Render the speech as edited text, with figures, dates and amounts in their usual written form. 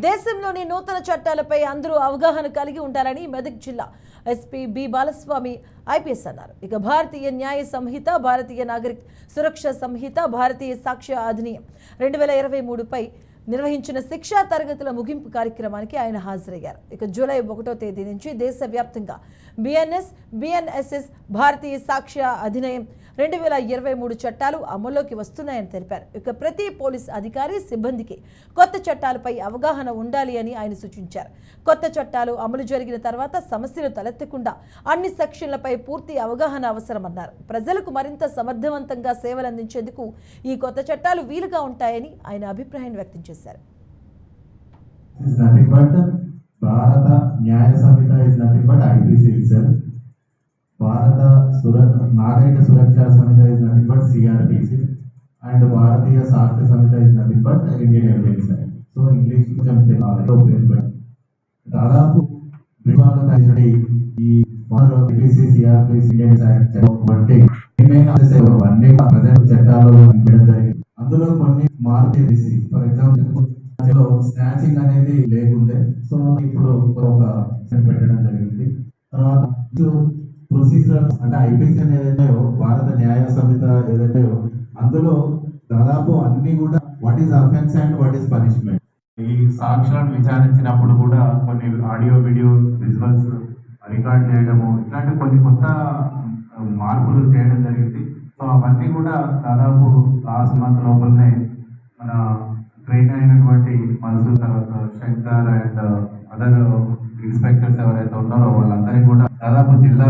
దేశంలోని నూతన చట్టాలపై అందరూ అవగాహన కలిగి ఉండాలని మెదక్ జిల్లా ఎస్పీ బి బాలస్వామి ఐపీఎస్ అన్నారు. ఇక భారతీయ న్యాయ సంహిత, భారతీయ నాగరిక సురక్ష సంహిత, భారతీయ సాక్ష్య అధినియం 2023పై నిర్వహించిన శిక్షా తరగతుల ముగింపు కార్యక్రమానికి ఆయన హాజరయ్యారు. ఇక జూలై 1వ తేదీ నుంచి దేశవ్యాప్తంగా బిఎన్ఎస్ఎస్ భారతీయ సాక్ష్య అధినియం 2023 చట్టాలు అమల్లోకి వస్తున్నాయని తెలిపారు. ఇక ప్రతి పోలీస్ అధికారి సిబ్బందికి కొత్త చట్టాలపై అవగాహన ఉండాలి అని ఆయన సూచించారు. కొత్త చట్టాలు అమలు జరిగిన తర్వాత సమస్యలు తలెత్తకుండా అన్ని సెక్షన్లపై పూర్తి అవగాహన అవసరమన్నారు. ప్రజలకు మరింత సమర్థవంతంగా సేవలు అందించేందుకు ఈ కొత్త చట్టాలు వీలుగా ఉంటాయని ఆయన అభిప్రాయం వ్యక్తం చేశారు. భారత న్యాయ సంహిత is nothing but IPC itself. భారత నాగరిక సురక్ష సంహిత is nothing but CRPC. And భారతీయ సాక్ష్య సంహిత is nothing but Indian Evidence Act. So English కొంచెం దాదాపు ఈ IPC, CRPC, Indian Act బట్టి అన్ని ప్రజెంట్ చట్టాలు జరిగింది. అందులో కొన్ని మార్పు చేసి ఫర్ ఎగ్జాంపుల్ స్నాచింగ్ అనేది లేకుండే, సో ఇప్పుడు ఒక పెట్టడం జరిగింది. తర్వాత ప్రొసీజర్ అంటే ఐపీసీ ఏదైతే భారత న్యాయ సంహిత ఏదైతే అందులో దాదాపు అన్ని కూడా what is offence and what is punishment. ఈ సాక్ష్యాలను విచారించినప్పుడు కూడా కొన్ని ఆడియో వీడియో విజువల్స్ రికార్డ్ చేయడము ఇట్లాంటి కొన్ని కొత్త మార్పులు చేయడం జరిగింది. సో అవన్నీ కూడా దాదాపు లాస్ట్ మంత్ లోపలనే మన ట్రైన్ అయినటువంటి మన్సూర్, తర్వాత శంకర్ అండ్ అదర్ ఇన్స్పెక్టర్స్ ఎవరైతే ఉన్నారో వాళ్ళందరికీ కూడా దాదాపు జిల్లా